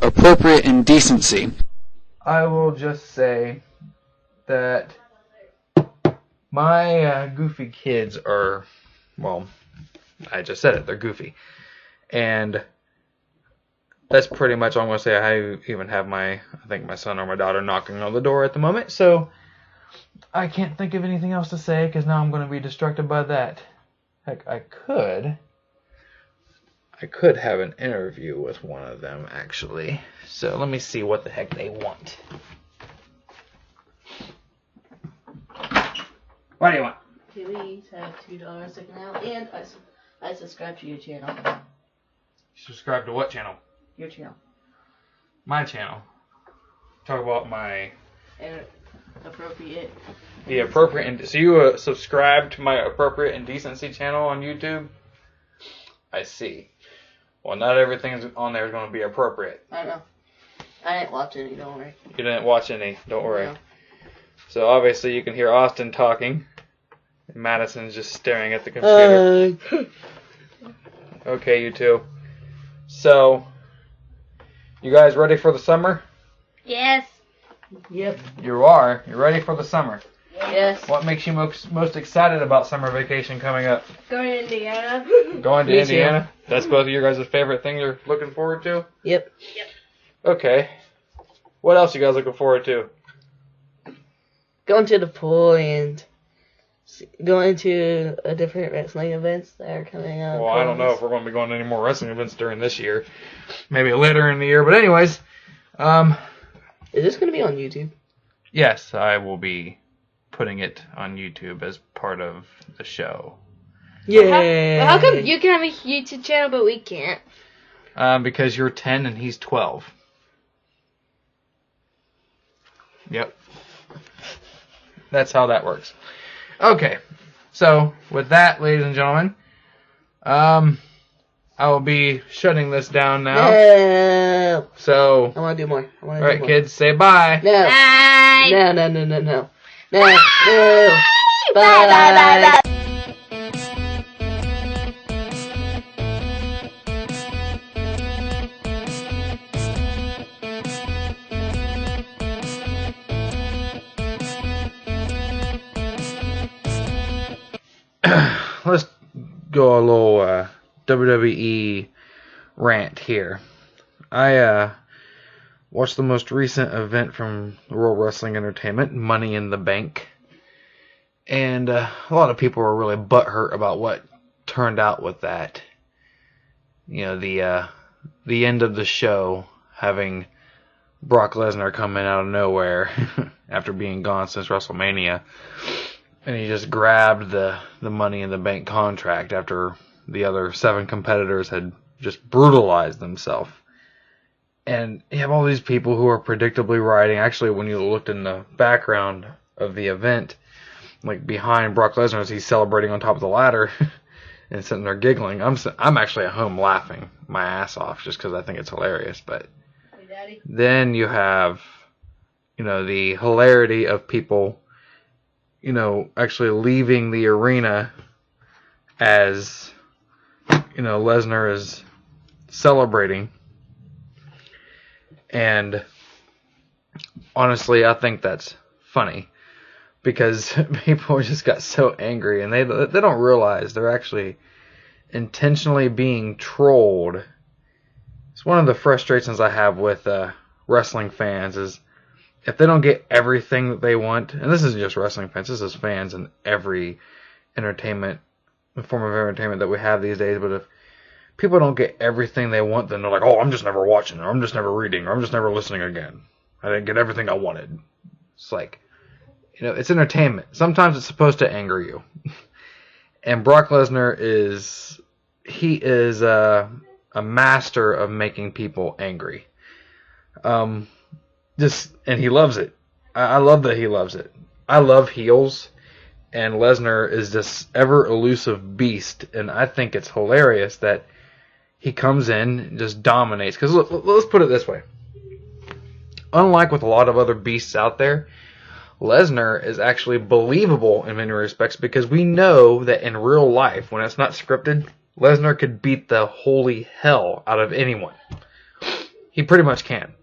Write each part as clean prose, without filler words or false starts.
appropriate indecency. I will just say that my goofy kids are, well, I just said it, they're goofy. And that's pretty much all I'm going to say. I even have I think my son or my daughter knocking on the door at the moment, so I can't think of anything else to say because now I'm going to be distracted by that. Heck, I could have an interview with one of them, actually. So let me see what the heck they want. What do you want? Please have $2 sticking out, and I subscribe to your channel. Subscribe to what channel? Your channel. My channel. Talk about my... Appropriate. The appropriate... So you subscribe to my Appropriate Indecency channel on YouTube? I see. Well, not everything on there is going to be appropriate. I know. I didn't watch any, don't worry. You didn't watch any, don't worry. No. So obviously you can hear Austin talking. And Madison's just staring at the computer. Okay, you two. So, you guys ready for the summer? Yes. Yep. You are. You're ready for the summer. Yes. What makes you most excited about summer vacation coming up? Going to Indiana. Going to Me Indiana? too. That's both of your guys' favorite thing you're looking forward to? Yep. Okay. What else you guys looking forward to? Going to the pool and going to different wrestling events that are coming up. Well, I don't know if we're going to be going to any more wrestling events during this year. Maybe later in the year. But anyways, Is this going to be on YouTube? yes, I will be putting it on YouTube as part of the show. Yeah. How come you can have a YouTube channel but we can't? Because you're 10 and he's 12. Yep. That's how that works. Okay. So, with that, ladies and gentlemen, I will be shutting this down now. No. So, I want to do more. alright, kids, say bye. No. Bye. No. No. Bye. Bye. Let's go a little WWE rant here. I watched the most recent event from World Wrestling Entertainment, Money in the Bank. And a lot of people were really butthurt about what turned out with that. You know, the end of the show having Brock Lesnar come in out of nowhere after being gone since WrestleMania. And he just grabbed the Money in the Bank contract after the other 7 competitors had just brutalized themselves. And you have all these people who are predictably riding. Actually, when you looked in the background of the event, like behind Brock Lesnar as he's celebrating on top of the ladder and sitting there giggling, I'm actually at home laughing my ass off just because I think it's hilarious. But then you have, you know, the hilarity of people, you know, actually leaving the arena as, you know, Lesnar is celebrating. And honestly, I think that's funny because people just got so angry and they don't realize they're actually intentionally being trolled. It's one of the frustrations I have with wrestling fans is if they don't get everything that they want, and this isn't just wrestling fans, this is fans in every entertainment, form of entertainment that we have these days, but if people don't get everything they want, then they're like, oh, I'm just never watching, or I'm just never reading, or I'm just never listening again. I didn't get everything I wanted. It's like, you know, it's entertainment. Sometimes it's supposed to anger you. And Brock Lesnar is a master of making people angry. And he loves it. I love that he loves it. I love heels, and Lesnar is this ever elusive beast, and I think it's hilarious that he comes in and just dominates. Because let's put it this way. Unlike with a lot of other beasts out there, Lesnar is actually believable in many respects because we know that in real life, when it's not scripted, Lesnar could beat the holy hell out of anyone. he pretty much can.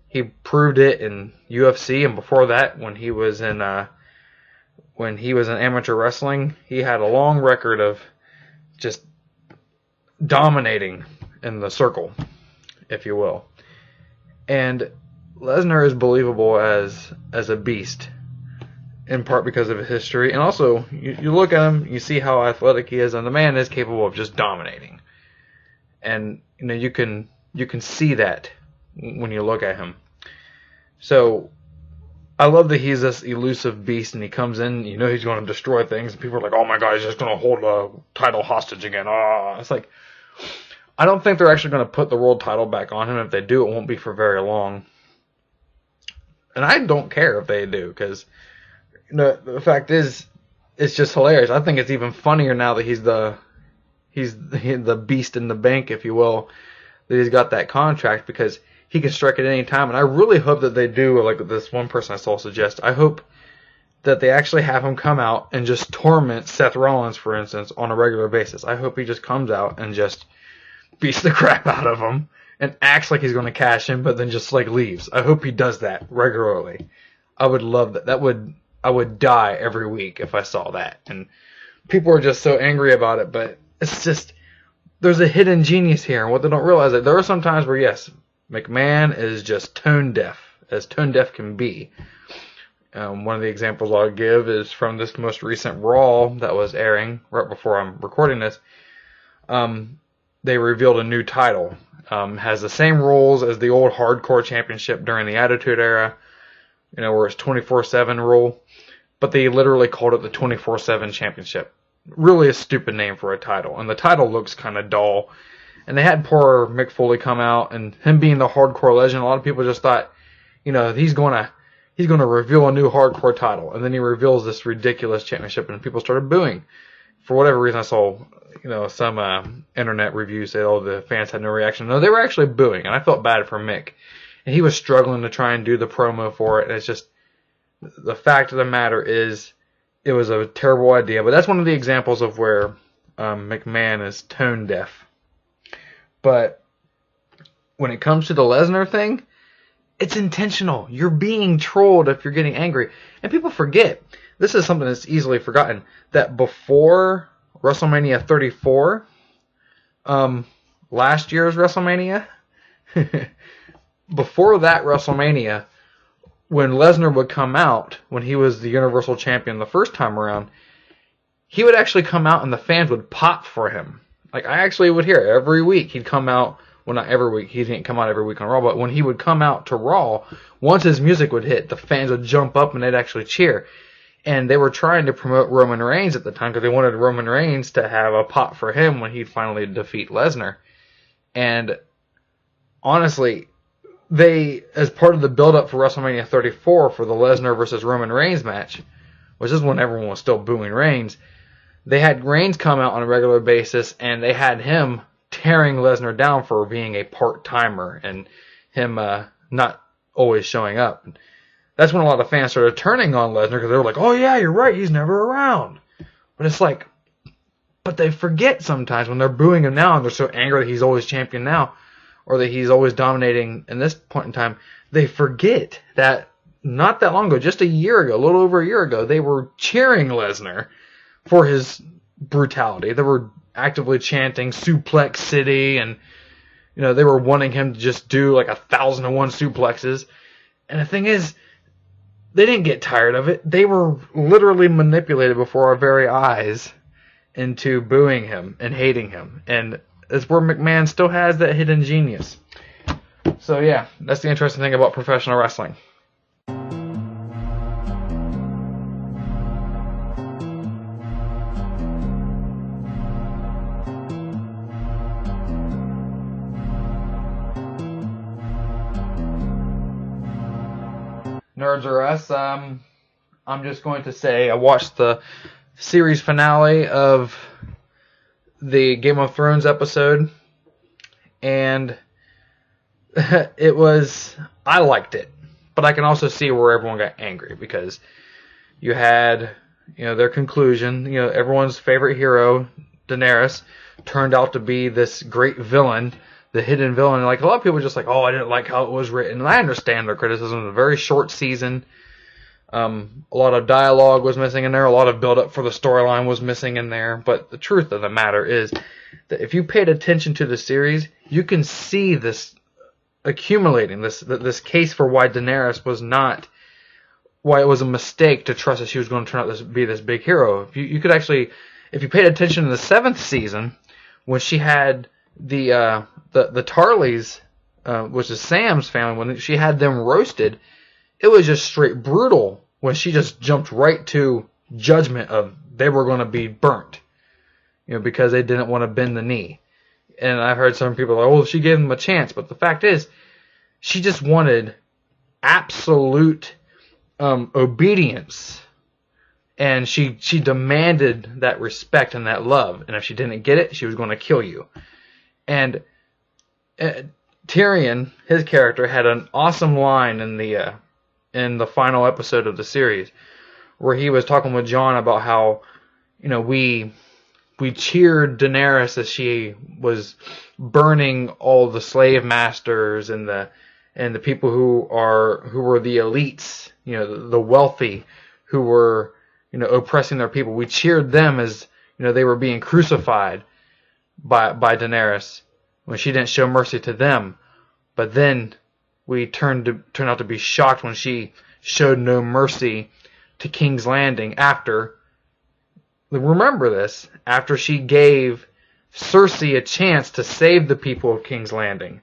He proved it in UFC, and before that, when he was in amateur wrestling, he had a long record of just dominating in the circle, if you will. And Lesnar is believable as a beast, in part because of his history, and also you look at him, you see how athletic he is, and the man is capable of just dominating. And you can see that when you look at him. So I love that he's this elusive beast, and he comes in, he's going to destroy things, and people are like, oh my god, he's just going to hold a title hostage again. It's like, I don't think they're actually going to put the world title back on him. If they do, it won't be for very long. And I don't care if they do, because the fact is, it's just hilarious. I think it's even funnier now that he's the beast in the bank, if you will, that he's got that contract, because he can strike at any time. And I really hope that they do, like this one person I saw suggest, I hope that they actually have him come out and just torment Seth Rollins, for instance, on a regular basis. I hope he just comes out and just beats the crap out of him and acts like he's going to cash in, but then just leaves. I hope he does that regularly. I would love that. I would die every week if I saw that. And people are just so angry about it, but it's just, there's a hidden genius here, and what they don't realize is that there are some times where, yes, McMahon is just tone deaf, as tone deaf can be. One of the examples I'll give is from this most recent Raw that was airing right before I'm recording this. They revealed a new title. Has the same rules as the old Hardcore Championship during the Attitude Era, where it's 24/7 rule, but they literally called it the 24/7 Championship. Really a stupid name for a title, and the title looks kind of dull. And they had poor Mick Foley come out, and him being the Hardcore Legend, a lot of people just thought, he's going to reveal a new Hardcore title, and then he reveals this ridiculous championship, and people started booing. For whatever reason, I saw some internet reviews say, oh, the fans had no reaction. No, they were actually booing, and I felt bad for Mick. And he was struggling to try and do the promo for it, and it's just, the fact of the matter is, it was a terrible idea. But that's one of the examples of where McMahon is tone deaf. But when it comes to the Lesnar thing, it's intentional. You're being trolled if you're getting angry. And people forget, this is something that's easily forgotten, that before WrestleMania 34, last year's WrestleMania, before that WrestleMania, when Lesnar would come out, when he was the Universal Champion the first time around, he would actually come out and the fans would pop for him. I actually would hear every week he'd come out, well, not every week, he didn't come out every week on Raw, but when he would come out to Raw, once his music would hit, the fans would jump up and they'd actually cheer. And they were trying to promote Roman Reigns at the time because they wanted Roman Reigns to have a pop for him when he'd finally defeat Lesnar. And honestly, they, as part of the build-up for WrestleMania 34 for the Lesnar versus Roman Reigns match, which is when everyone was still booing Reigns, they had Reigns come out on a regular basis, and they had him tearing Lesnar down for being a part-timer and him not always showing up. That's when a lot of fans started turning on Lesnar because they were like, oh yeah, you're right, he's never around. But it's like, but they forget sometimes when they're booing him now and they're so angry that he's always champion now, or that he's always dominating in this point in time, they forget that not that long ago, just a year ago, a little over a year ago, they were cheering Lesnar for his brutality. They were actively chanting Suplex City, and they were wanting him to just do 1,001 suplexes. And the thing is, they didn't get tired of it. They were literally manipulated before our very eyes into booing him and hating him. And it's where McMahon still has that hidden genius. So yeah, that's the interesting thing about professional wrestling. Nerds or us, I'm just going to say I watched the series finale of the Game of Thrones episode, and I liked it, but I can also see where everyone got angry because you had, their conclusion, everyone's favorite hero, Daenerys, turned out to be this great villain the hidden villain. Like, a lot of people are just like, oh, I didn't like how it was written. And I understand their criticism. It was a very short season. A lot of dialogue was missing in there. A lot of build-up for the storyline was missing in there. But the truth of the matter is that if you paid attention to the series, you can see this accumulating, this case for why Daenerys was not, why it was a mistake to trust that she was going to turn out to be this big hero. If you could actually, if you paid attention in the 7th season, when she had the Tarleys, which is Sam's family, when she had them roasted, it was just straight brutal when she just jumped right to judgment of they were going to be burnt, because they didn't want to bend the knee. And I've heard some people like, oh, she gave them a chance. But the fact is, she just wanted absolute obedience. And she demanded that respect and that love. And if she didn't get it, she was going to kill you. And Tyrion, his character, had an awesome line in the final episode of the series, where he was talking with Jon about how, we cheered Daenerys as she was burning all the slave masters and the people who were the elites, the wealthy, who were, oppressing their people. We cheered them as, they were being crucified by Daenerys when she didn't show mercy to them. But then we turned out to be shocked when she showed no mercy to King's Landing after, remember this, after she gave Cersei a chance to save the people of King's Landing.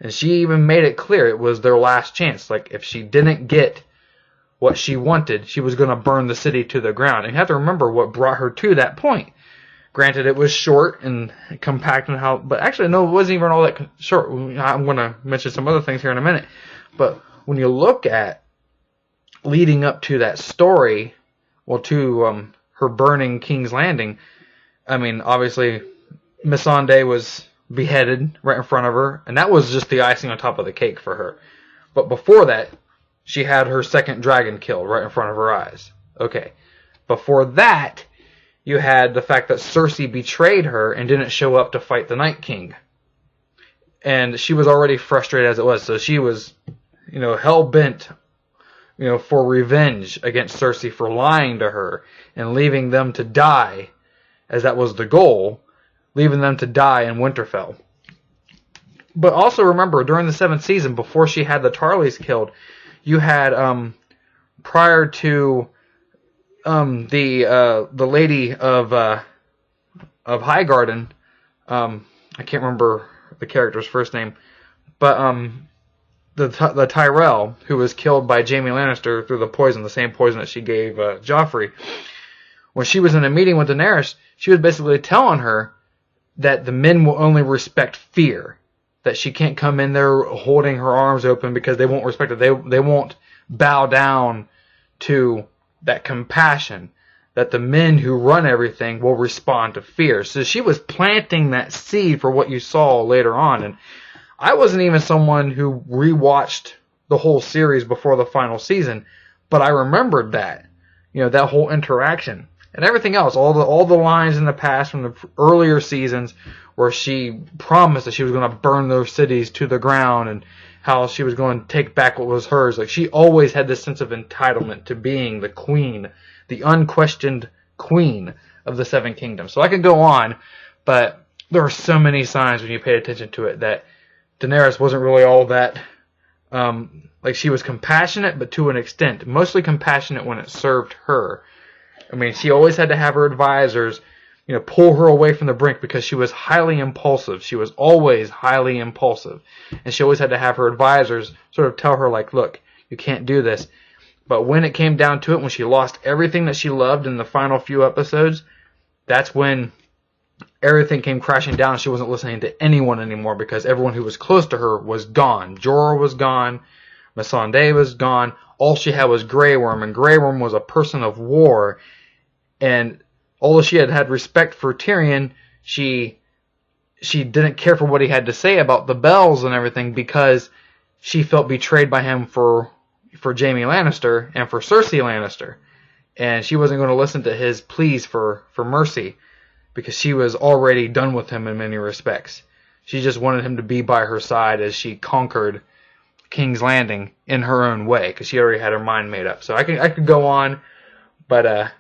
And she even made it clear it was their last chance. Like, if she didn't get what she wanted, she was going to burn the city to the ground. And you have to remember what brought her to that point. Granted, it was short and compact, but actually, no, it wasn't even all that short. I'm going to mention some other things here in a minute. But when you look at leading up to that story, to her burning King's Landing, I mean, obviously, Missandei was beheaded right in front of her, and that was just the icing on top of the cake for her. But before that, she had her second dragon killed right in front of her eyes. Okay. Before that, you had the fact that Cersei betrayed her and didn't show up to fight the Night King. And she was already frustrated as it was, so she was, hell-bent, for revenge against Cersei for lying to her and leaving them to die, as that was the goal, leaving them to die in Winterfell. But also remember, during the 7th season, before she had the Tarleys killed, you had, prior to the lady of Highgarden, I can't remember the character's first name, but the Tyrell, who was killed by Jaime Lannister through the same poison that she gave Joffrey. When she was in a meeting with Daenerys, she was basically telling her that the men will only respect fear. That she can't come in there holding her arms open because they won't respect it. They won't bow down to that compassion. That the men who run everything will respond to fear. So she was planting that seed for what you saw later on. And I wasn't even someone who rewatched the whole series before the final season, but I remembered that, that whole interaction and everything else, all the lines in the past from the earlier seasons where she promised that she was going to burn those cities to the ground and how she was going to take back what was hers. Like, she always had this sense of entitlement to being the queen, the unquestioned queen of the Seven Kingdoms. So I could go on, but there are so many signs when you pay attention to it that Daenerys wasn't really all that, she was compassionate, but to an extent. Mostly compassionate when it served her. I mean, she always had to have her advisors, pull her away from the brink because she was highly impulsive. She was always highly impulsive. And she always had to have her advisors sort of tell her, like, look, you can't do this. But when it came down to it, when she lost everything that she loved in the final few episodes, that's when everything came crashing down and she wasn't listening to anyone anymore because everyone who was close to her was gone. Jorah was gone. Missandei was gone. All she had was Grey Worm, and Grey Worm was a person of war. And although she had respect for Tyrion, she didn't care for what he had to say about the bells and everything because she felt betrayed by him for Jaime Lannister and for Cersei Lannister. And she wasn't going to listen to his pleas for mercy because she was already done with him in many respects. She just wanted him to be by her side as she conquered King's Landing in her own way, because she already had her mind made up. So I could go on, but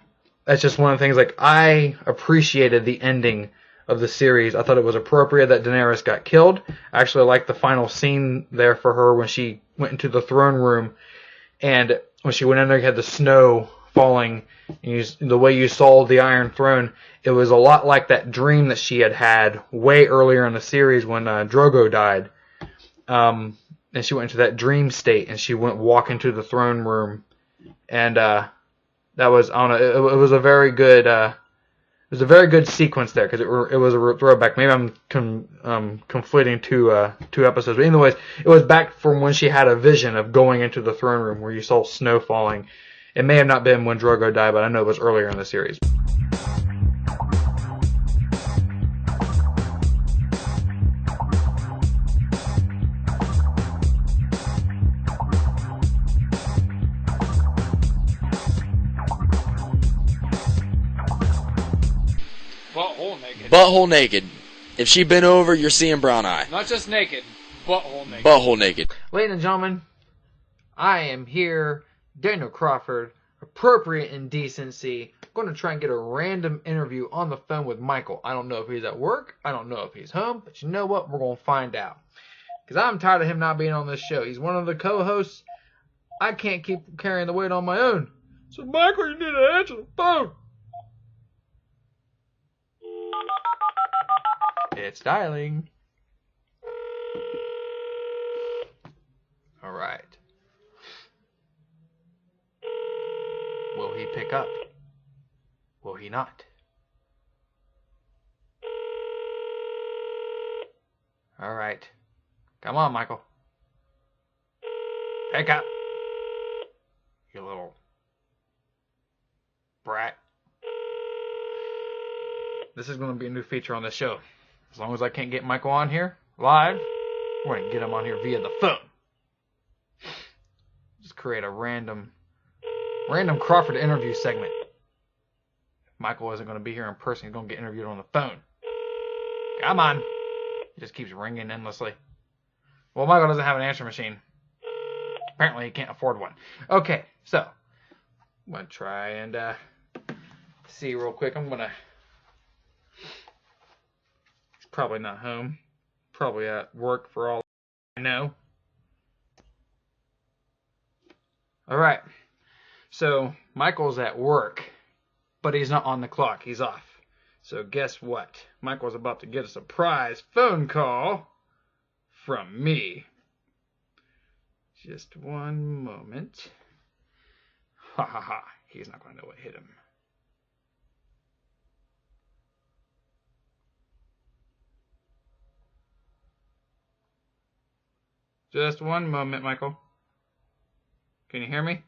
that's just one of the things. Like, I appreciated the ending of the series. I thought it was appropriate that Daenerys got killed. I actually liked the final scene there for her when she went into the throne room, and when she went in there, you had the snow falling, and the way you saw the Iron Throne, it was a lot like that dream that she had way earlier in the series when Drogo died. And she went into that dream state, and she went walk into the throne room, and that was, I don't know, it was a very good, it was a very good sequence there, because it was a throwback. Maybe I'm conflating two episodes, but anyways, it was back from when she had a vision of going into the throne room where you saw snow falling. It may have not been when Drogo died, but I know it was earlier in the series. Butthole naked. If she bent over, you're seeing brown eye. Not just naked, butthole naked. Butthole naked. Ladies and gentlemen, I am here, Daniel Crawford, appropriate indecency. I'm going to try and get a random interview on the phone with Michael. I don't know if he's at work. I don't know if he's home. But you know what? We're going to find out. Because I'm tired of him not being on this show. He's one of the co-hosts. I can't keep carrying the weight on my own. So, Michael, you need to answer the phone. It's dialing. All right. Will he pick up? Will he not? All right. Come on, Michael. Pick up. You little brat. This is going to be a new feature on the show. As long as I can't get Michael on here live, we're going to get him on here via the phone. Just create a random Crawford interview segment. If Michael isn't going to be here in person, he's going to get interviewed on the phone. Come on. It just keeps ringing endlessly. Well, Michael doesn't have an answer machine. Apparently he can't afford one. Okay, so I'm going to try and see real quick. I'm going to... Probably not home. Probably at work for all I know. Alright. So, Michael's at work, but he's not on the clock. He's off. So, guess what? Michael's about to get a surprise phone call from me. Just one moment. Ha ha ha. He's not going to know what hit him. Just one moment, Michael. Can you hear me?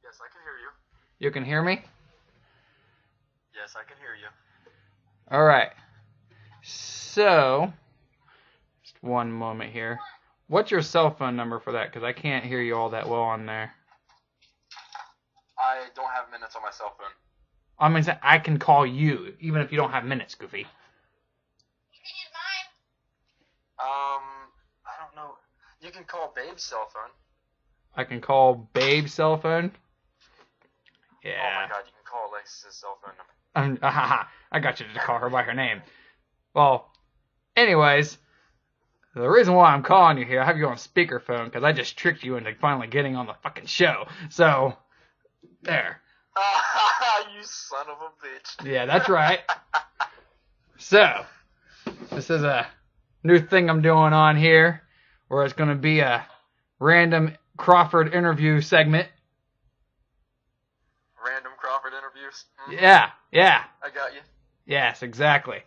Yes, I can hear you. You can hear me? Yes, I can hear you. Alright. So, just one moment here. What's your cell phone number for that? Because I can't hear you all that well on there. I don't have minutes on my cell phone. I mean, I can call you, even if you don't have minutes, Goofy. I don't know. You can call Babe's cell phone. I can call Babe's cell phone? Yeah. Oh my god, you can call Alexis' cell phone number. I got you to call her by her name. Well, anyways, the reason why I'm calling you here, I have you on speakerphone, because I just tricked you into finally getting on the fucking show. So, there. You son of a bitch. Yeah, that's right. So, this is a new thing I'm doing on here, where it's going to be a random Crawford interview segment. Random Crawford interviews? Yeah. I got you. Yes, exactly.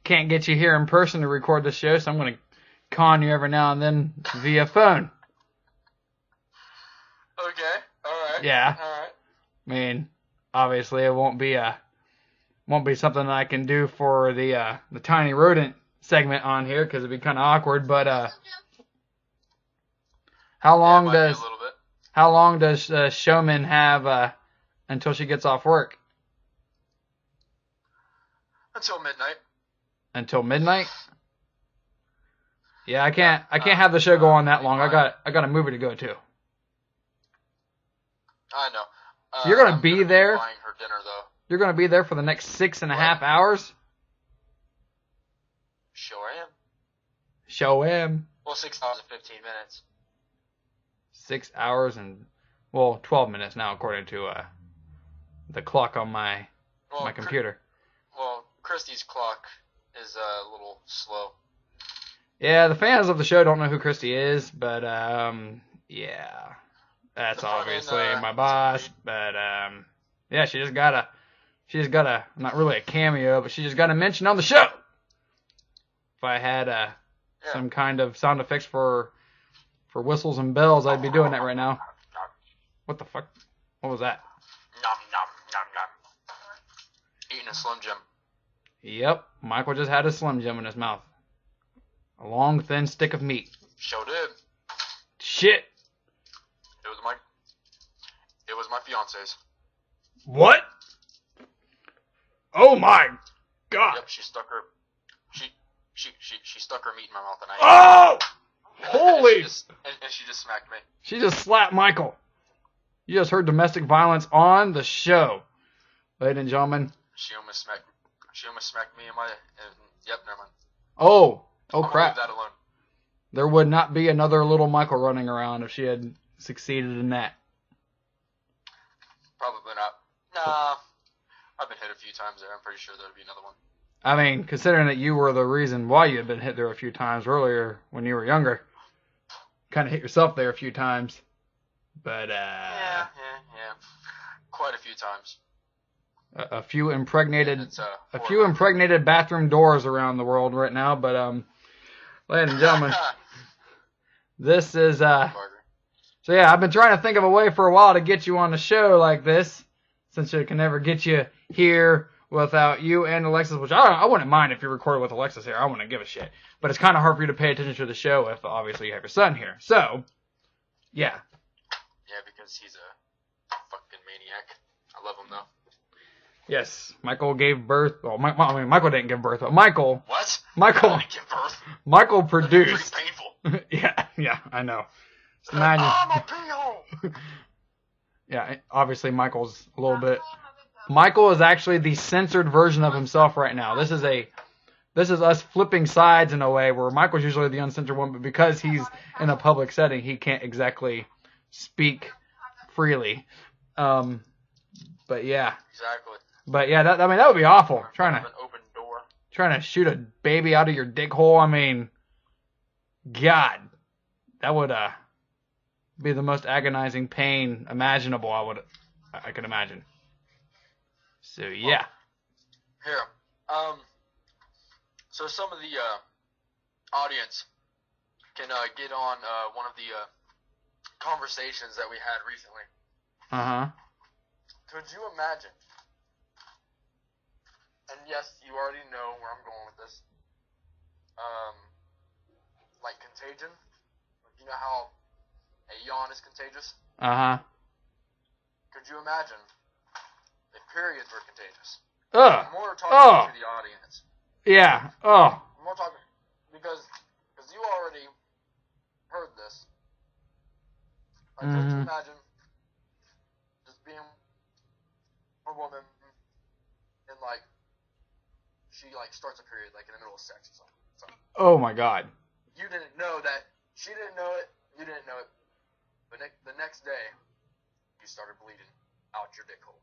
Can't get you here in person to record the show, so I'm going to con you every now and then via phone. Okay, alright. Yeah. Alright. I mean, obviously it won't be something that I can do for the tiny rodent segment on here, because it'd be kind of awkward, but how long does Showman have until she gets off work? Until midnight. Until midnight? Yeah, I can't have the show go on that long. I got a movie to go to. I know. So you're gonna I'm be there? buying her dinner though. You're gonna be there for the next 6.5 hours? Sure am. Show him. Well, 6 hours and 15 minutes. 6 hours and 12 minutes now, according to the clock on my computer. Christy's clock is a little slow. Yeah, the fans of the show don't know who Christy is, but yeah, that's obviously my boss. But yeah, she just got a not really a cameo, but she just got a mention on the show. If I had some kind of sound effects for whistles and bells, I'd be doing that right now. What the fuck? What was that? Nom nom nom nom. Eating a Slim Jim. Yep, Michael just had a Slim Jim in his mouth. A long, thin stick of meat. Sure did. Shit. It was my fiance's. What? Oh my god. Yep, she stuck her meat in my mouth and I Oh! Holy! and she just smacked me. She just slapped Michael. You just heard domestic violence on the show. Ladies and gentlemen. She almost smacked me in my yep, never mind. Oh I'm crap. Leave that alone. There would not be another little Michael running around if she had succeeded in that. Probably not. Nah. I've been hit a few times there. I'm pretty sure there'd be another one. I mean, considering that you were the reason why you had been hit there a few times earlier when you were younger. Kind of hit yourself there a few times. But, Yeah. Quite a few times. A few impregnated bathroom doors around the world right now, but, ladies and gentlemen, this is, so yeah, I've been trying to think of a way for a while to get you on the show like this, since I can never get you here without you and Alexis, which I wouldn't mind if you recorded with Alexis here. I wouldn't give a shit. But it's kind of hard for you to pay attention to the show if, obviously, you have your son here. So, yeah. Yeah, because he's a fucking maniac. I love him, though. Yes, Michael gave birth. Well, Michael didn't give birth, but Michael. What? Michael. I didn't give birth. Michael produced. Pretty painful. yeah, I know. Just imagine. I'm a pee-hole. Yeah, obviously Michael's a little bit. Michael is actually the censored version of himself right now. This is us flipping sides in a way where Michael's usually the uncensored one, but because he's in a public setting, he can't exactly speak freely. But yeah. Exactly. But yeah, that would be awful. Trying to shoot a baby out of your dick hole. I mean, God, that would be the most agonizing pain imaginable. I could imagine. So yeah. Here, so some of the audience can get on one of the conversations that we had recently. Could you imagine? And yes, you already know where I'm going with this. Like Contagion. You know how a yawn is contagious? Could you imagine if periods were contagious? More talking to the audience. Yeah. More talking because you already heard this. Like, could you imagine just being a woman and like she like starts a period like in the middle of sex or something. Oh my God. You didn't know that. She didn't know it. You didn't know it. But the next day, you started bleeding out your dick hole.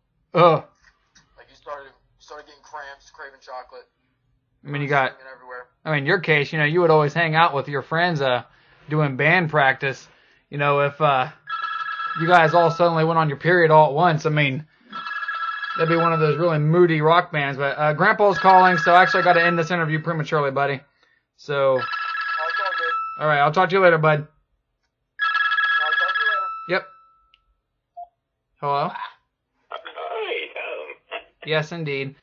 Like you started getting cramps, craving chocolate. I mean, everywhere. I mean, in your case, you would always hang out with your friends, doing band practice. If you guys all suddenly went on your period all at once, I mean, that'd be one of those really moody rock bands. But Grandpa's calling, so actually I got to end this interview prematurely, buddy. So, all right, I'll talk to you later, bud. Yep. Hello? Hi, Yes, indeed.